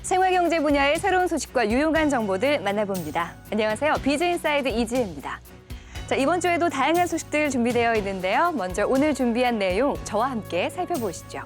생활경제 분야의 새로운 소식과 유용한 정보들 만나봅니다. 안녕하세요. 비즈인사이드 이지혜입니다. 자, 이번 주에도 다양한 소식들 준비되어 있는데요. 먼저 오늘 준비한 내용 저와 함께 살펴보시죠.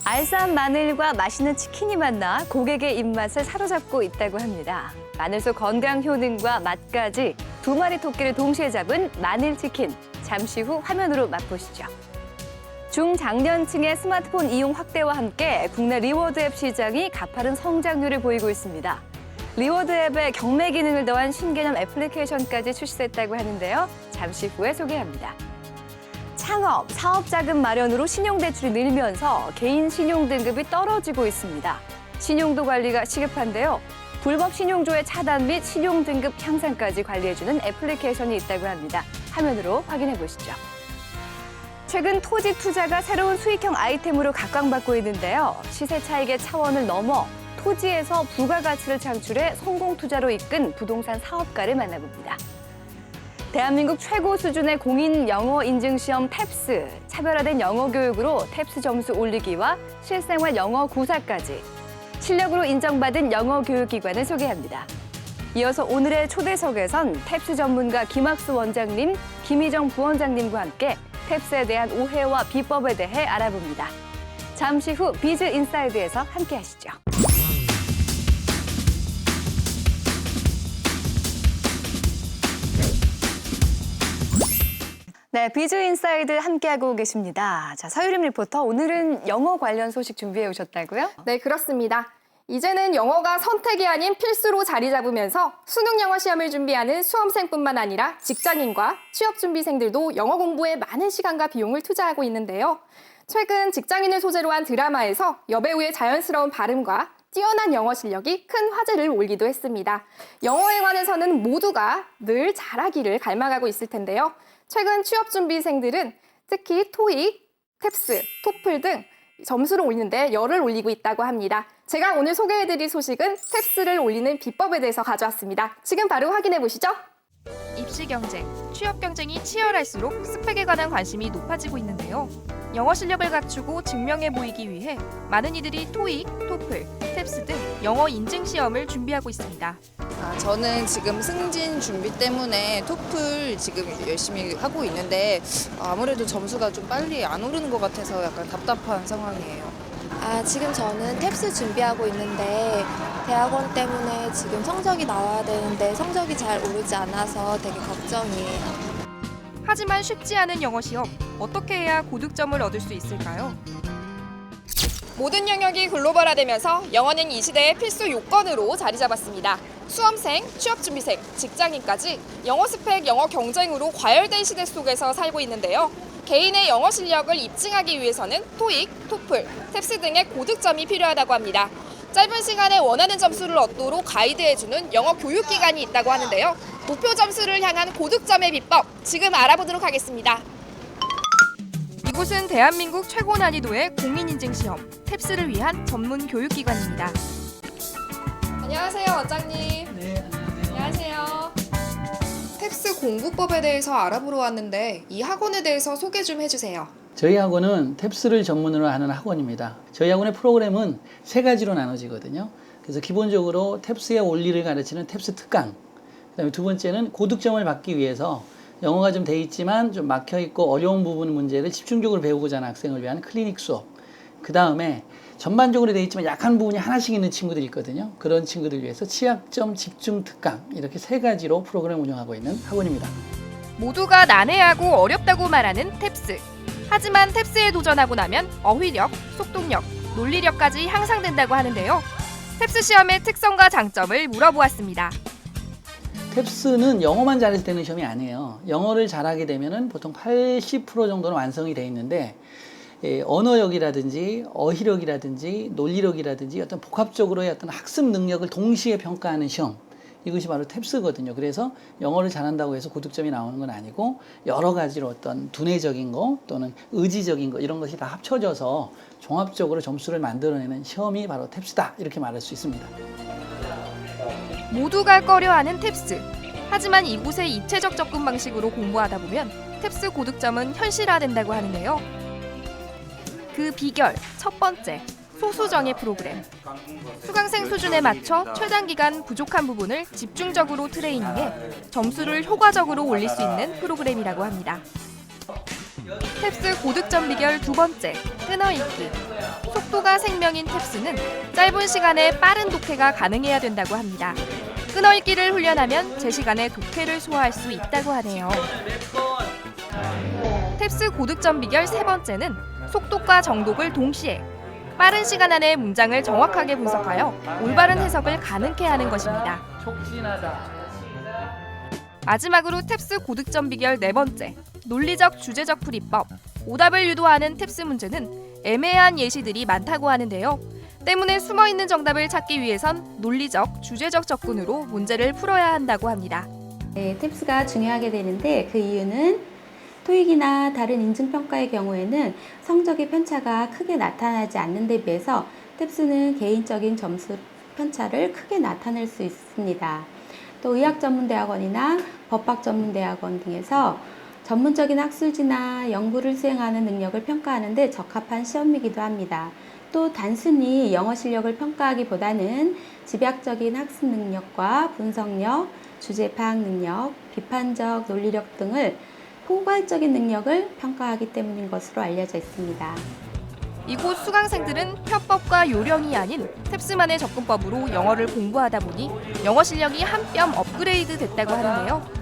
알싸한 마늘과 맛있는 치킨이 만나 고객의 입맛을 사로잡고 있다고 합니다. 마늘 속 건강 효능과 맛까지 두 마리 토끼를 동시에 잡은 마늘치킨. 잠시 후 화면으로 맛보시죠. 중장년층의 스마트폰 이용 확대와 함께 국내 리워드 앱 시장이 가파른 성장률을 보이고 있습니다. 리워드 앱에 경매 기능을 더한 신개념 애플리케이션까지 출시됐다고 하는데요. 잠시 후에 소개합니다. 창업, 사업자금 마련으로 신용대출이 늘면서 개인 신용등급이 떨어지고 있습니다. 신용도 관리가 시급한데요. 불법 신용조회 차단 및 신용등급 향상까지 관리해주는 애플리케이션이 있다고 합니다. 화면으로 확인해 보시죠. 최근 토지 투자가 새로운 수익형 아이템으로 각광받고 있는데요. 시세 차익의 차원을 넘어 토지에서 부가가치를 창출해 성공 투자로 이끈 부동산 사업가를 만나봅니다. 대한민국 최고 수준의 공인 영어 인증 시험 탭스, 차별화된 영어 교육으로 탭스 점수 올리기와 실생활 영어 구사까지 실력으로 인정받은 영어 교육기관을 소개합니다. 이어서 오늘의 초대석에선 탭스 전문가 김학수 원장님, 김희정 부원장님과 함께 탭스에 대한 오해와 비법에 대해 알아봅니다. 잠시 후 비즈 인사이드에서 함께 하시죠. 네, 비즈 인사이드 함께하고 계십니다. 자, 서유림 리포터, 오늘은 영어 관련 소식 준비해 오셨다고요? 네, 그렇습니다. 이제는 영어가 선택이 아닌 필수로 자리 잡으면서 수능 영어 시험을 준비하는 수험생뿐만 아니라 직장인과 취업준비생들도 영어 공부에 많은 시간과 비용을 투자하고 있는데요. 최근 직장인을 소재로 한 드라마에서 여배우의 자연스러운 발음과 뛰어난 영어 실력이 큰 화제를 몰기도 했습니다. 영어에 관해서는 모두가 늘 잘하기를 갈망하고 있을 텐데요. 최근 취업준비생들은 특히 토익, 탭스, 토플 등 점수를 올리는데 열을 올리고 있다고 합니다. 제가 오늘 소개해드릴 소식은 탭스를 올리는 비법에 대해서 가져왔습니다. 지금 바로 확인해 보시죠. 입시 경쟁, 취업 경쟁이 치열할수록 스펙에 관한 관심이 높아지고 있는데요. 영어 실력을 갖추고 증명해 보이기 위해 많은 이들이 토익, 토플, 탭스 등 영어 인증 시험을 준비하고 있습니다. 저는 지금 승진 준비 때문에 토플 지금 열심히 하고 있는데 아무래도 점수가 좀 빨리 안 오르는 것 같아서 약간 답답한 상황이에요. 지금 저는 탭스 준비하고 있는데 대학원 때문에 지금 성적이 나와야 되는데 성적이 잘 오르지 않아서 되게 걱정이에요. 하지만 쉽지 않은 영어 시험, 어떻게 해야 고득점을 얻을 수 있을까요? 모든 영역이 글로벌화되면서 영어는 이 시대의 필수 요건으로 자리 잡았습니다. 수험생, 취업준비생, 직장인까지 영어 스펙, 영어 경쟁으로 과열된 시대 속에서 살고 있는데요. 개인의 영어 실력을 입증하기 위해서는 토익, 토플, 탭스 등의 고득점이 필요하다고 합니다. 짧은 시간에 원하는 점수를 얻도록 가이드해주는 영어 교육기관이 있다고 하는데요. 목표 점수를 향한 고득점의 비법, 지금 알아보도록 하겠습니다. 이곳은 대한민국 최고 난이도의 공인인증시험, 탭스를 위한 전문 교육기관입니다. 안녕하세요, 원장님. 네, 안녕하세요. 탭스 공부법에 대해서 알아보러 왔는데 이 학원에 대해서 소개 좀 해주세요. 저희 학원은 탭스를 전문으로 하는 학원입니다. 저희 학원의 프로그램은 세 가지로 나눠지거든요. 그래서 기본적으로 탭스의 원리를 가르치는 탭스 특강, 그다음에 두 번째는 고득점을 받기 위해서 영어가 좀 돼 있지만 좀 막혀 있고 어려운 부분 문제를 집중적으로 배우고자 하는 학생을 위한 클리닉 수업, 그 다음에 전반적으로 돼 있지만 약한 부분이 하나씩 있는 친구들이 있거든요. 그런 친구들 위해서 취약점 집중 특강, 이렇게 세 가지로 프로그램을 운영하고 있는 학원입니다. 모두가 난해하고 어렵다고 말하는 탭스. 하지만 탭스에 도전하고 나면 어휘력, 속독력, 논리력까지 향상된다고 하는데요. 탭스 시험의 특성과 장점을 물어보았습니다. 탭스는 영어만 잘해서 되는 시험이 아니에요. 영어를 잘하게 되면은 보통 80% 정도는 완성이 돼 있는데 언어력이라든지 어휘력이라든지 논리력이라든지 어떤 복합적으로의 어떤 학습 능력을 동시에 평가하는 시험, 이것이 바로 탭스거든요. 그래서 영어를 잘한다고 해서 고득점이 나오는 건 아니고 여러 가지로 어떤 두뇌적인 거 또는 의지적인 거 이런 것이 다 합쳐져서 종합적으로 점수를 만들어내는 시험이 바로 탭스다, 이렇게 말할 수 있습니다. 모두가 꺼려하는 탭스. 하지만 이곳의 입체적 접근 방식으로 공부하다 보면 탭스 고득점은 현실화된다고 하는데요. 그 비결 첫 번째, 소수정예 프로그램. 수강생 수준에 맞춰 최단 기간 부족한 부분을 집중적으로 트레이닝해 점수를 효과적으로 올릴 수 있는 프로그램이라고 합니다. 탭스 고득점 비결 두 번째, 끊어읽기. 속도가 생명인 탭스는 짧은 시간에 빠른 독해가 가능해야 된다고 합니다. 끊어읽기를 훈련하면 제 시간에 독해를 소화할 수 있다고 하네요. 탭스 고득점 비결 세 번째는 속독과 정독을 동시에 빠른 시간 안에 문장을 정확하게 분석하여 올바른 해석을 가능케 하는 것입니다. 마지막으로 탭스 고득점 비결 네 번째, 논리적 주제적 풀이법. 오답을 유도하는 탭스 문제는 애매한 예시들이 많다고 하는데요. 때문에 숨어있는 정답을 찾기 위해선 논리적, 주제적 접근으로 문제를 풀어야 한다고 합니다. 네, 탭스가 중요하게 되는데 그 이유는 토익이나 다른 인증평가의 경우에는 성적의 편차가 크게 나타나지 않는 데 비해서 탭스는 개인적인 점수 편차를 크게 나타낼 수 있습니다. 또 의학전문대학원이나 법학전문대학원 등에서 전문적인 학술지나 연구를 수행하는 능력을 평가하는 데 적합한 시험이기도 합니다. 또 단순히 영어 실력을 평가하기보다는 집약적인 학습 능력과 분석력, 주제 파악 능력, 비판적 논리력 등을 포괄적인 능력을 평가하기 때문인 것으로 알려져 있습니다. 이곳 수강생들은 편법과 요령이 아닌 탭스만의 접근법으로 영어를 공부하다 보니 영어 실력이 한 뼘 업그레이드 됐다고 하는데요.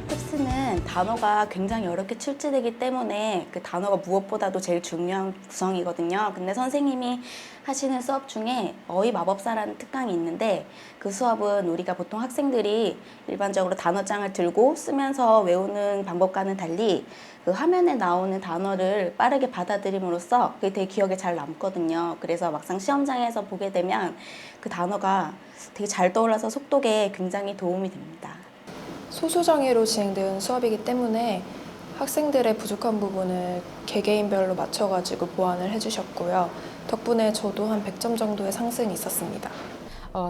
탭스는 단어가 굉장히 어렵게 출제되기 때문에 그 단어가 무엇보다도 제일 중요한 구성이거든요. 근데 선생님이 하시는 수업 중에 어휘 마법사라는 특강이 있는데 그 수업은 우리가 보통 학생들이 일반적으로 단어장을 들고 쓰면서 외우는 방법과는 달리 그 화면에 나오는 단어를 빠르게 받아들임으로써 그게 되게 기억에 잘 남거든요. 그래서 막상 시험장에서 보게 되면 그 단어가 되게 잘 떠올라서 속독에 굉장히 도움이 됩니다. 소수정예로 진행되는 수업이기 때문에 학생들의 부족한 부분을 개개인별로 맞춰가지고 보완을 해주셨고요. 덕분에 저도 한 100점 정도의 상승이 있었습니다.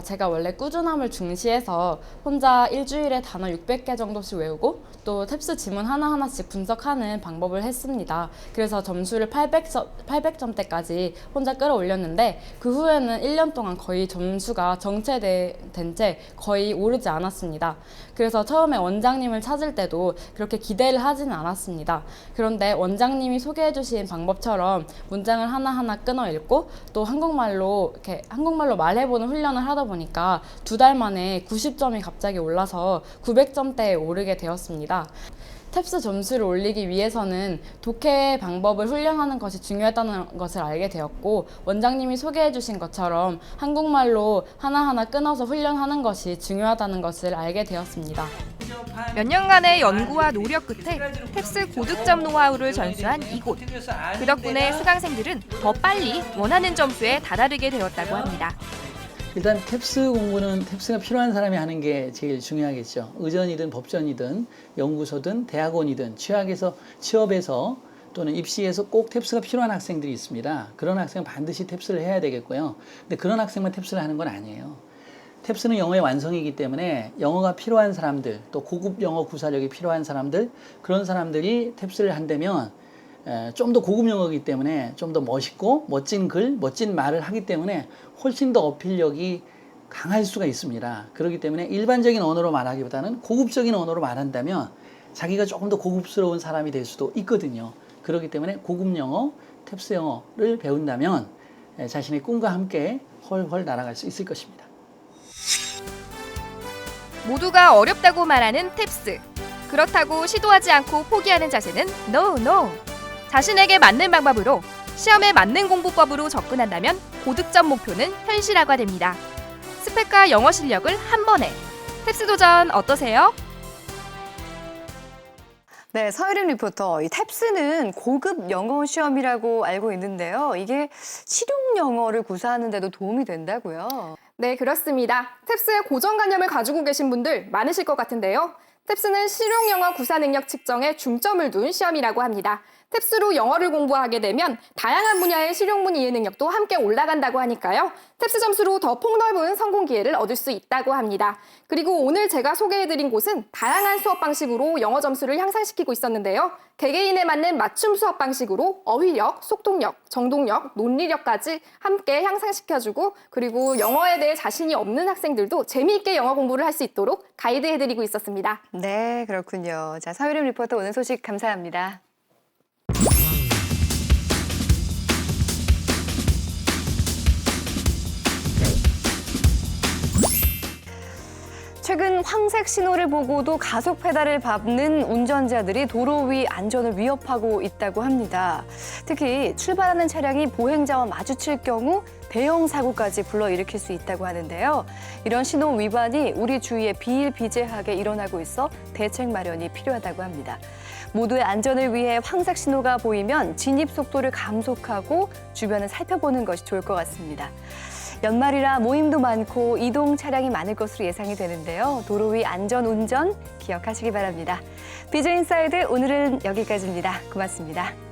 제가 원래 꾸준함을 중시해서 혼자 일주일에 단어 600개 정도씩 외우고 또 탭스 지문 하나하나씩 분석하는 방법을 했습니다. 그래서 점수를 800점대까지 혼자 끌어올렸는데 그 후에는 1년 동안 거의 점수가 정체된 채 거의 오르지 않았습니다. 그래서 처음에 원장님을 찾을 때도 그렇게 기대를 하지는 않았습니다. 그런데 원장님이 소개해 주신 방법처럼 문장을 하나하나 끊어 읽고 또 한국말로 말해보는 훈련을 하다 보니까 2달 만에 90점이 갑자기 올라서 900점대에 오르게 되었습니다. 탭스 점수를 올리기 위해서는 독해 방법을 훈련하는 것이 중요하다는 것을 알게 되었고 원장님이 소개해 주신 것처럼 한국말로 하나하나 끊어서 훈련하는 것이 중요하다는 것을 알게 되었습니다. 몇 년간의 연구와 노력 끝에 탭스 고득점 노하우를 전수한 이곳. 그 덕분에 수강생들은 더 빨리 원하는 점수에 다다르게 되었다고 합니다. 일단 탭스 공부는 탭스가 필요한 사람이 하는 게 제일 중요하겠죠. 의전이든 법전이든 연구소든 대학원이든 취업에서 또는 입시에서 꼭 탭스가 필요한 학생들이 있습니다. 그런 학생은 반드시 탭스를 해야 되겠고요. 근데 그런 학생만 탭스를 하는 건 아니에요. 탭스는 영어의 완성이기 때문에 영어가 필요한 사람들, 또 고급 영어 구사력이 필요한 사람들, 그런 사람들이 탭스를 한다면 좀 더 고급 영어이기 때문에 좀 더 멋있고 멋진 글, 멋진 말을 하기 때문에 훨씬 더 어필력이 강할 수가 있습니다. 그렇기 때문에 일반적인 언어로 말하기보다는 고급적인 언어로 말한다면 자기가 조금 더 고급스러운 사람이 될 수도 있거든요. 그렇기 때문에 고급 영어, 탭스 영어를 배운다면 자신의 꿈과 함께 훨훨 날아갈 수 있을 것입니다. 모두가 어렵다고 말하는 탭스. 그렇다고 시도하지 않고 포기하는 자세는 NO! 자신에게 맞는 방법으로 시험에 맞는 공부법으로 접근한다면 고득점 목표는 현실화가 됩니다. 스펙과 영어 실력을 한 번에. 탭스 도전 어떠세요? 네, 서유림 리포터. 이 탭스는 고급 영어 시험이라고 알고 있는데요. 이게 실용 영어를 구사하는 데도 도움이 된다고요? 네, 그렇습니다. 탭스의 고정관념을 가지고 계신 분들 많으실 것 같은데요. 탭스는 실용 영어 구사 능력 측정에 중점을 둔 시험이라고 합니다. 탭스로 영어를 공부하게 되면 다양한 분야의 실용문 이해 능력도 함께 올라간다고 하니까요. 탭스 점수로 더 폭넓은 성공 기회를 얻을 수 있다고 합니다. 그리고 오늘 제가 소개해드린 곳은 다양한 수업 방식으로 영어 점수를 향상시키고 있었는데요. 개개인에 맞는 맞춤 수업 방식으로 어휘력, 속독력, 정독력, 논리력까지 함께 향상시켜주고 그리고 영어에 대해 자신이 없는 학생들도 재미있게 영어 공부를 할 수 있도록 가이드해드리고 있었습니다. 네, 그렇군요. 자, 서유림 리포터 오늘 소식 감사합니다. 최근 황색 신호를 보고도 가속 페달을 밟는 운전자들이 도로 위 안전을 위협하고 있다고 합니다. 특히 출발하는 차량이 보행자와 마주칠 경우 대형 사고까지 불러일으킬 수 있다고 하는데요. 이런 신호 위반이 우리 주위에 비일비재하게 일어나고 있어 대책 마련이 필요하다고 합니다. 모두의 안전을 위해 황색 신호가 보이면 진입 속도를 감속하고 주변을 살펴보는 것이 좋을 것 같습니다. 연말이라 모임도 많고 이동 차량이 많을 것으로 예상이 되는데요. 도로 위 안전 운전 기억하시기 바랍니다. 비즈 인사이드 오늘은 여기까지입니다. 고맙습니다.